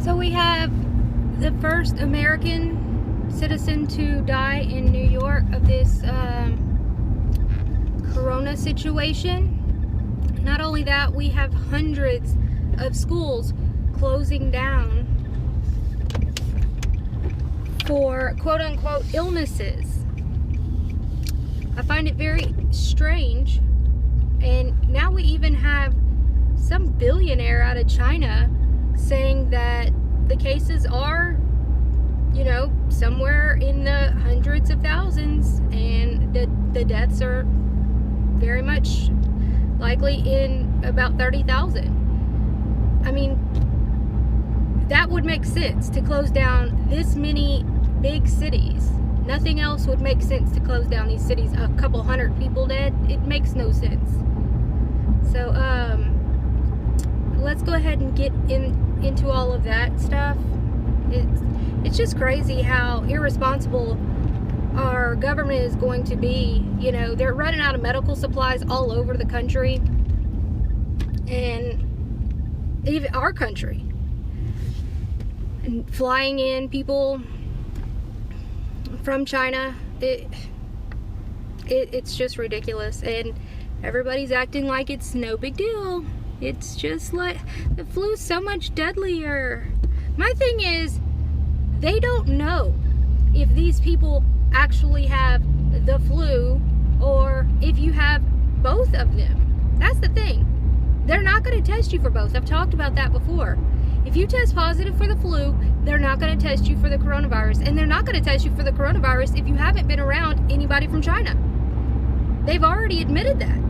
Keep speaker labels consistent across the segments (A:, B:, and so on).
A: So we have the first American citizen to die in New York of this corona situation. Not only that, we have hundreds of schools closing down for quote-unquote illnesses. I find it very strange. And now we even have some billionaire out of China saying that the cases are, you know, somewhere in the hundreds of thousands, and the deaths are very much likely in about 30,000. I mean, that would make sense to close down this many big cities. Nothing else would make sense to close down these cities. A couple hundred people dead, it makes no sense. So, let's go ahead and get into all of that stuff. It's just crazy how irresponsible our government is going to be. You know, they're running out of medical supplies all over the country, and even our country, and flying in people from China. It's just ridiculous, and everybody's acting like it's no big deal. It's just like the flu's so much deadlier. My thing is, they don't know if these people actually have the flu or if you have both of them. That's the thing. They're not going to test you for both. I've talked about that before. If you test positive for the flu, they're not going to test you for the coronavirus. And they're not going to test you for the coronavirus if you haven't been around anybody from China. They've already admitted that.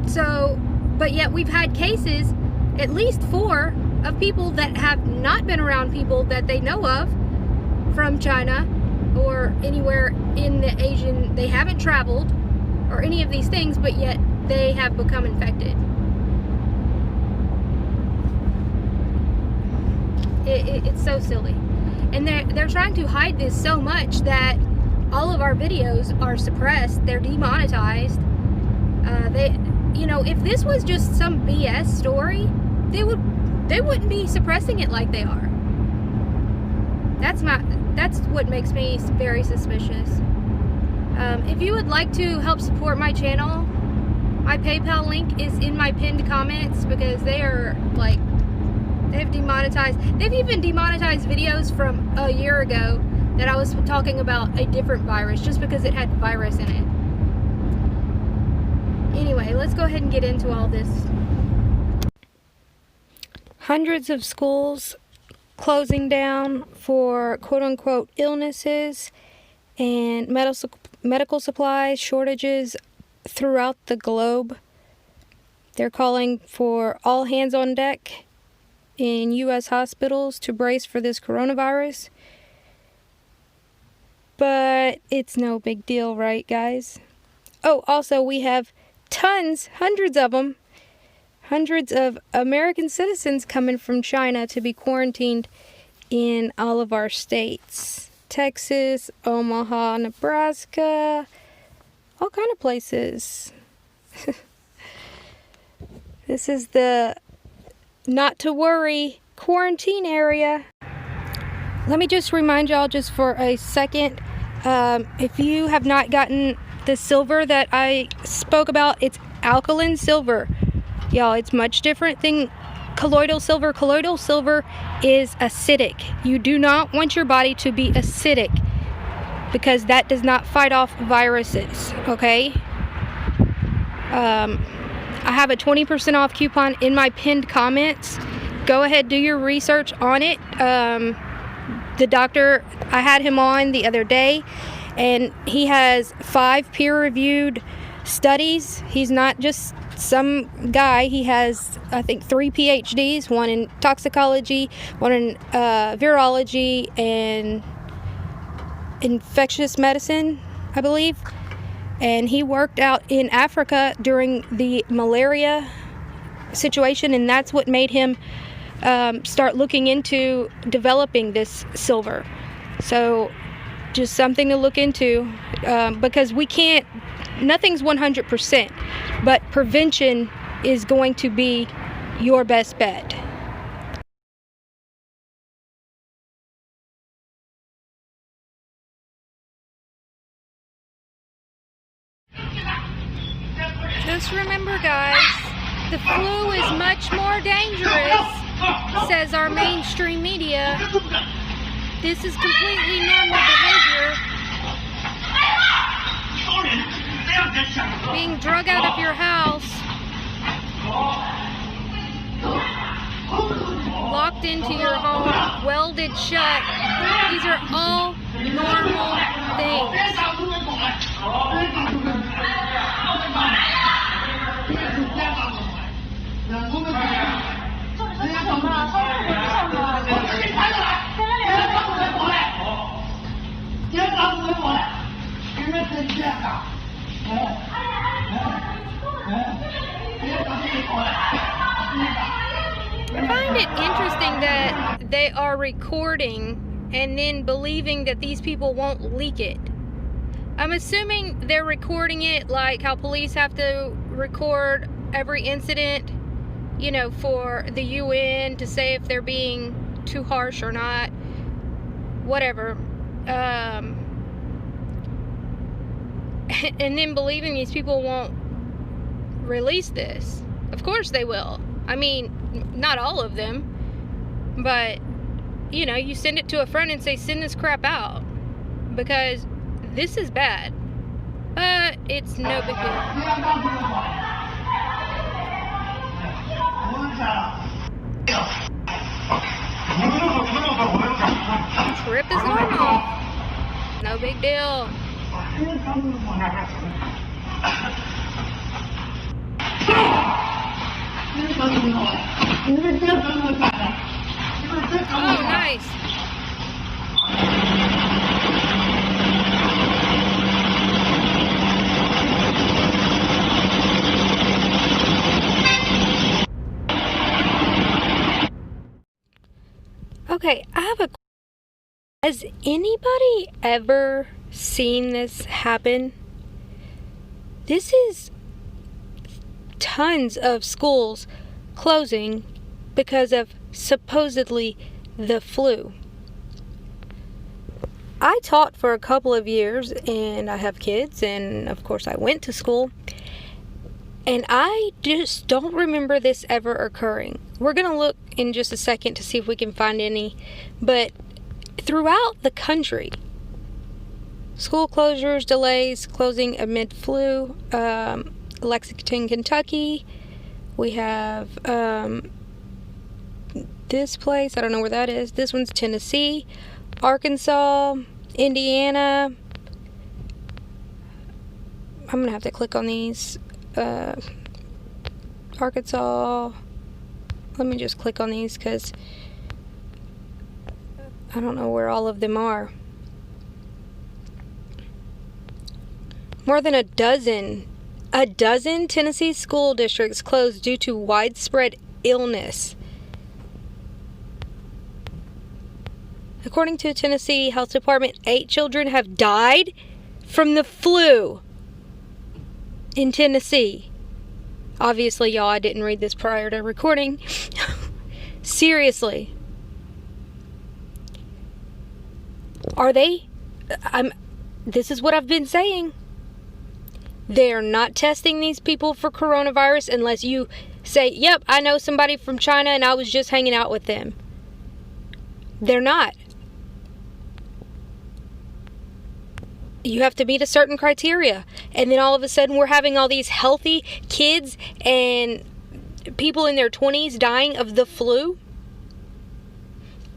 A: So, but yet we've had cases, at least 4, of people that have not been around people that they know of from China or anywhere in the Asian, they haven't traveled or any of these things, but yet they have become infected. It's so silly. And they're trying to hide this so much that all of our videos are suppressed. They're demonetized. You know, if this was just some BS story, they wouldn't be suppressing it like they are. That's what makes me very suspicious. If you would like to help support my channel, my PayPal link is in my pinned comments, because they are like, they've even demonetized videos from a year ago that I was talking about a different virus just because it had virus in it. Anyway, let's go ahead and get into all this. Hundreds of schools closing down for quote-unquote illnesses, and medical supplies shortages throughout the globe. They're calling for all hands on deck in U.S. hospitals to brace for this coronavirus. But it's no big deal, right, guys? Oh, also, we have hundreds of American citizens coming from China to be quarantined in all of our states. Texas, Omaha, Nebraska, all kind of places. This is the not to worry quarantine area. Let me just remind y'all just for a second, if you have not gotten the silver that I spoke about, it's alkaline silver. Y'all, it's much different than colloidal silver. Colloidal silver is acidic. You do not want your body to be acidic, because that does not fight off viruses, okay? I have a 20% off coupon in my pinned comments. Go ahead, do your research on it. The doctor, I had him on the other day, and he has 5 peer-reviewed studies. He's not just some guy. He has, I think, 3 PhDs, one in toxicology, one in virology, and infectious medicine, I believe. And he worked out in Africa during the malaria situation, and that's what made him start looking into developing this silver. So just something to look into, because we can't, nothing's 100%, but prevention is going to be your best bet. Just remember, guys, the flu is much more dangerous, says our mainstream media. This is completely normal behavior. Being drug out of your house, locked into your home, welded shut. These are all normal things. I find it interesting that they are recording and then believing that these people won't leak it. I'm assuming they're recording it like how police have to record every incident, you know, for the UN to say if they're being too harsh or not. Whatever. And then believing these people won't release this. Of course they will. I mean, not all of them, but, you know, you send it to a friend and say, send this crap out, because this is bad, but it's no big deal. Trip is normal. No big deal. Oh, nice. Okay, I have a... Has anybody ever seen this happen? This is tons of schools closing because of supposedly the flu. I taught for a couple of years, and I have kids, and of course I went to school, and I just don't remember this ever occurring. We're going to look in just a second to see if we can find any, but throughout the country, school closures, delays, closing amid flu. Lexington, Kentucky, we have this place, I don't know where that is. This one's Tennessee, Arkansas, Indiana. I'm gonna have to click on these. Arkansas. Let me just click on these because I don't know where all of them are. More than a dozen Tennessee school districts closed due to widespread illness. According to the Tennessee Health Department, 8 children have died from the flu in Tennessee. Obviously, y'all, I didn't read this prior to recording. Seriously. Are they? This is what I've been saying. They're not testing these people for coronavirus unless you say, yep, I know somebody from China and I was just hanging out with them. They're not. You have to meet a certain criteria. And then all of a sudden we're having all these healthy kids and people in their 20s dying of the flu.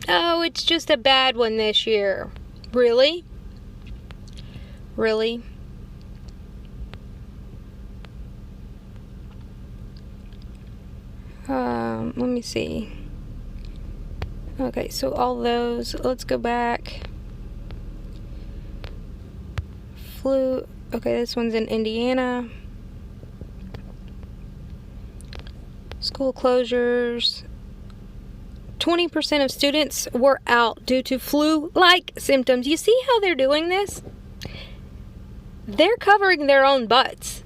A: Oh, it's just a bad one this year. Really? Really? Let me see. Okay, so all those, let's go back. Flu, okay, this one's in Indiana. School closures. 20% of students were out due to flu-like symptoms. You see how they're doing this? They're covering their own butts.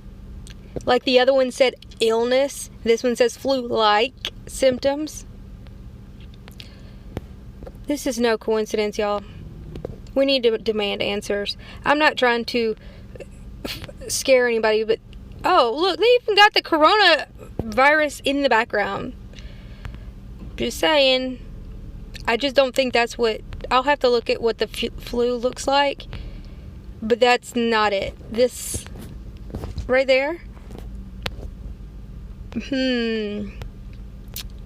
A: Like the other one said illness, this one says flu-like symptoms. This is no coincidence, y'all. We need to demand answers. I'm not trying to scare anybody, but Oh, look, they even got the coronavirus in the background. Just saying. I just don't think that's what... I'll have to look at what the flu looks like. But that's not it. This... right there.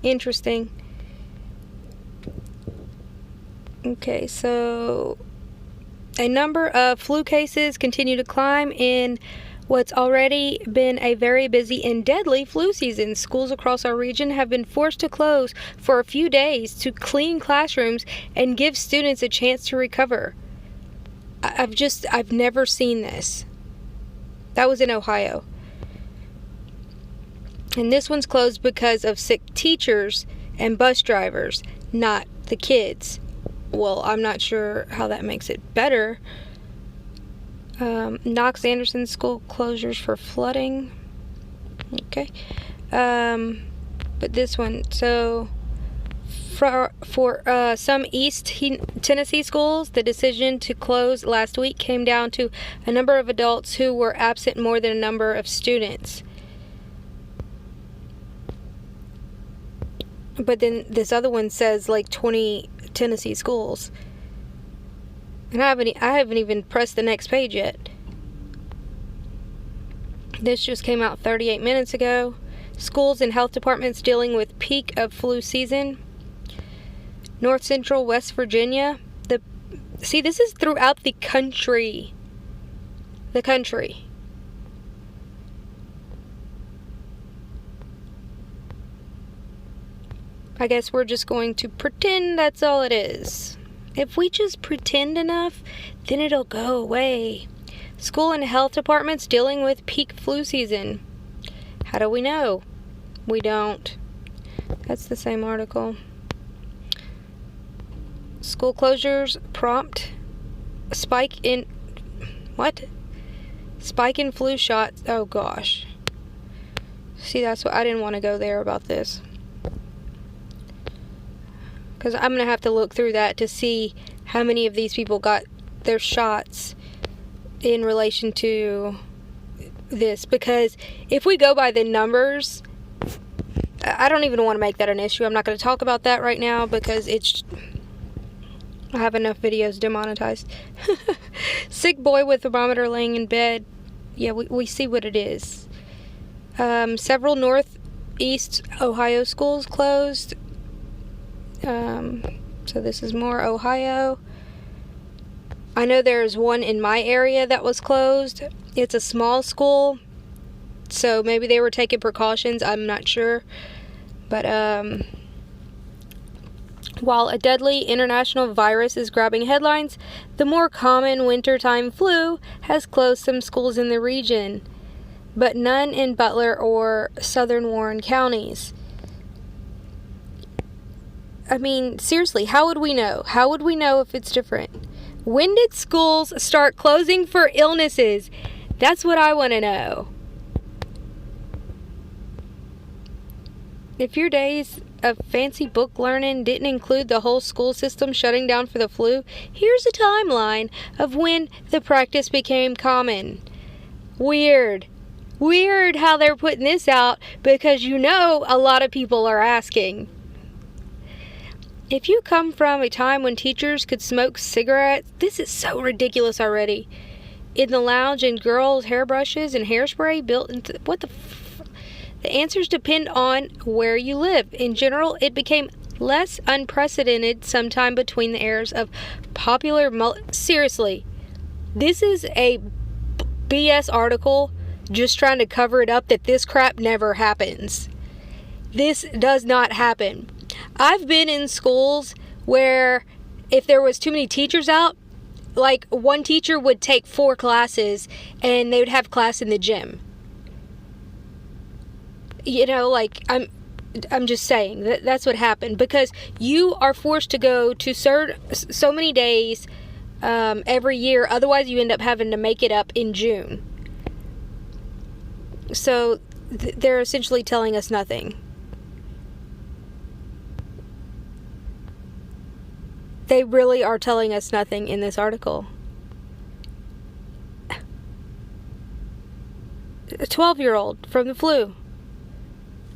A: Interesting. Okay, so... a number of flu cases continue to climb in what's already been a very busy and deadly flu season. Schools across our region have been forced to close for a few days to clean classrooms and give students a chance to recover. I've never seen this. That was in Ohio. And this one's closed because of sick teachers and bus drivers, not the kids. Well, I'm not sure how that makes it better. Knox Anderson school closures for flooding. Okay. But this one, so for some East Tennessee schools, the decision to close last week came down to a number of adults who were absent more than a number of students. But then this other one says like 20 Tennessee schools. And I haven't even pressed the next page yet. This just came out 38 minutes ago. Schools and health departments dealing with peak of flu season. North Central West Virginia. See, this is throughout the country. The country. I guess we're just going to pretend that's all it is. If we just pretend enough, then it'll go away. School and health departments dealing with peak flu season. How do we know? We don't. That's the same article. School closures prompt spike in... what? Spike in flu shots. Oh gosh. See, that's what I didn't want to go there about this. Because I'm going to have to look through that to see how many of these people got their shots in relation to this. Because if we go by the numbers, I don't even want to make that an issue. I'm not going to talk about that right now because I have enough videos demonetized. Sick boy with thermometer laying in bed. Yeah, we see what it is. Several northeast Ohio schools closed. So this is more Ohio. I know there's one in my area that was closed. It's a small school, so maybe they were taking precautions. I'm not sure. But while a deadly international virus is grabbing headlines, the more common wintertime flu has closed some schools in the region, but none in Butler or southern Warren counties. I mean, seriously, how would we know? How would we know if it's different? When did schools start closing for illnesses? That's what I want to know. If your days of fancy book learning didn't include the whole school system shutting down for the flu, here's a timeline of when the practice became common. Weird. Weird how they're putting this out because you know a lot of people are asking. If you come from a time when teachers could smoke cigarettes, this is so ridiculous already. In the lounge and girls' hairbrushes and hairspray built into... what the... The answers depend on where you live. In general, it became less unprecedented sometime between the eras of popular... Seriously, this is a BS article just trying to cover it up that this crap never happens. This does not happen. I've been in schools where if there was too many teachers out, like one teacher would take 4 classes and they would have class in the gym. You know, like I'm just saying that's what happened because you are forced to go to so many days every year. Otherwise, you end up having to make it up in June. So they're essentially telling us nothing. They really are telling us nothing in this article. 12-year-old from the flu.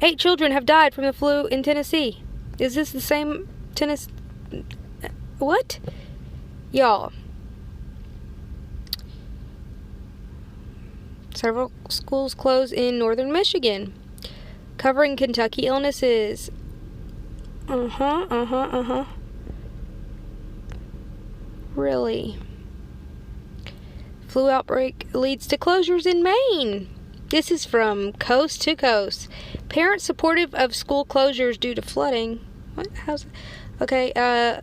A: 8 children have died from the flu in Tennessee. Is this the same Tennessee? What? Y'all. Several schools close in northern Michigan, covering Kentucky illnesses. Really? Flu outbreak leads to closures in Maine. This is from Coast to Coast. Parents supportive of school closures due to flooding. What? How's it? Okay,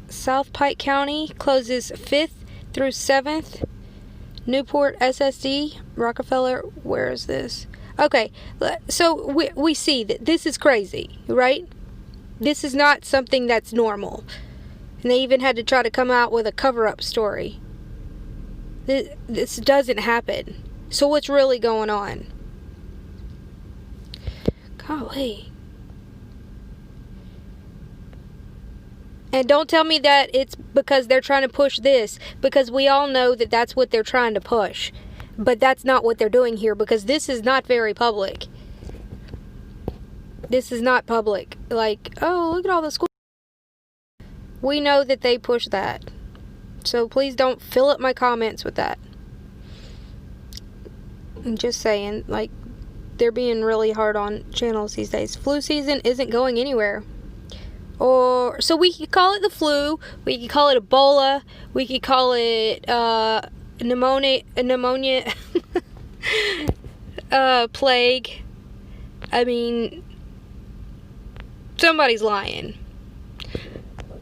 A: South Pike County closes 5th through 7th. Newport, SSD, Rockefeller, where is this? Okay, so we see that this is crazy, right? This is not something that's normal. And they even had to try to come out with a cover-up story. This doesn't happen. So what's really going on? Golly. And don't tell me that it's because they're trying to push this, because we all know that that's what they're trying to push. But that's not what they're doing here, because this is not very public. This is not public. Like, oh, look at all the schools. We know that they push that. So please don't fill up my comments with that. I'm just saying, like, they're being really hard on channels these days. Flu season isn't going anywhere. Or, so we could call it the flu, we could call it Ebola, we could call it pneumonia plague. I mean, somebody's lying.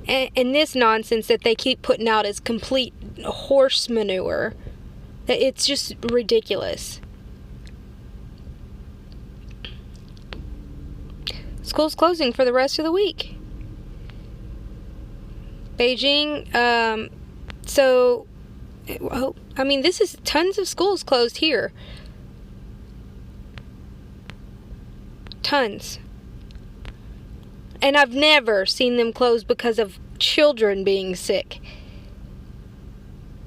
A: And this nonsense that they keep putting out is complete horse manure. It's just ridiculous. School's closing for the rest of the week. Beijing, so, I mean, this is tons of schools closed here. Tons. And I've never seen them close because of children being sick.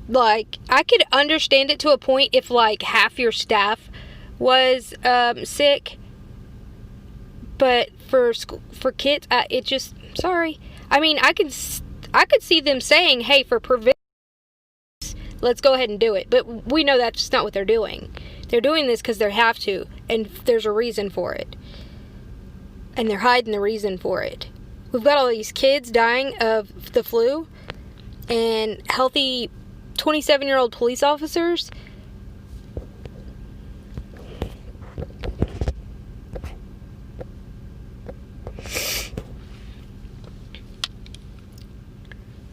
A: Like, I could understand it to a point if, like, half your staff was sick. But for kids, it just, sorry. I mean, I could see them saying, hey, for prevention, let's go ahead and do it. But we know that's just not what they're doing. They're doing this because they have to, and there's a reason for it. And they're hiding the reason for it. We've got all these kids dying of the flu, and healthy 27-year-old police officers.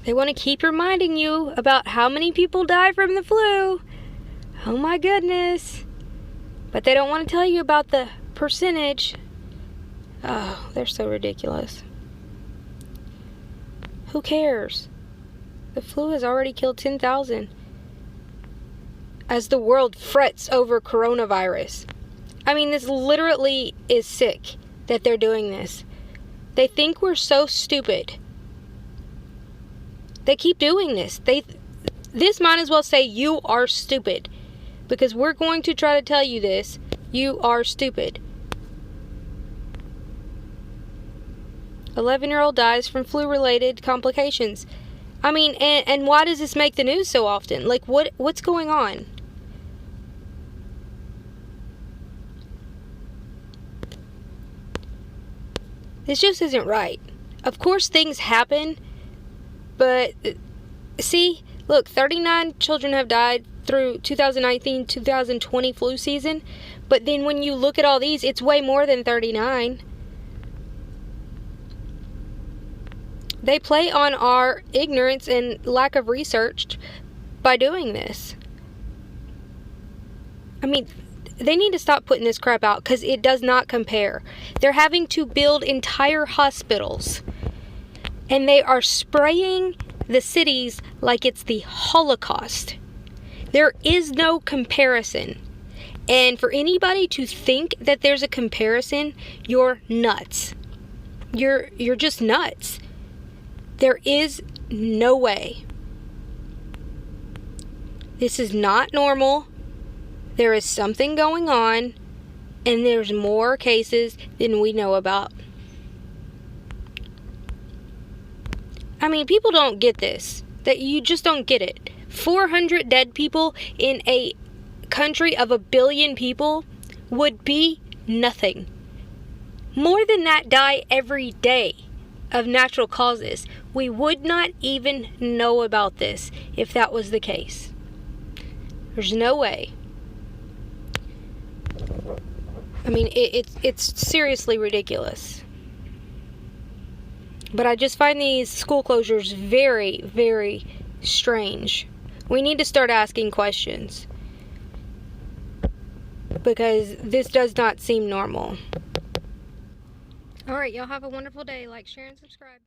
A: They want to keep reminding you about how many people die from the flu. Oh my goodness. But they don't want to tell you about the percentage. Oh, they're so ridiculous. Who cares? The flu has already killed 10,000. As the world frets over coronavirus. I mean, this literally is sick that they're doing this. They think we're so stupid. They keep doing this. This might as well say, you are stupid. Because we're going to try to tell you this. You are stupid. 11-year-old dies from flu-related complications. I mean, and why does this make the news so often? Like, what's going on? This just isn't right. Of course things happen, but see, look, 39 children have died through 2019-2020 flu season, but then when you look at all these, it's way more than 39. They play on our ignorance and lack of research by doing this. I mean, they need to stop putting this crap out because it does not compare. They're having to build entire hospitals, and they are spraying the cities like it's the Holocaust. There is no comparison. And for anybody to think that there's a comparison, you're nuts. You're just nuts. There is no way. This is not normal. There is something going on, and there's more cases than we know about. I mean, people don't get this. That you just don't get it. 400 dead people in a country of 1 billion people would be nothing. More than that die every day of natural causes. We would not even know about this if that was the case. There's no way. I mean, it's seriously ridiculous. But I just find these school closures very, very strange. We need to start asking questions, because this does not seem normal. All right, y'all have a wonderful day. Like, share, and subscribe.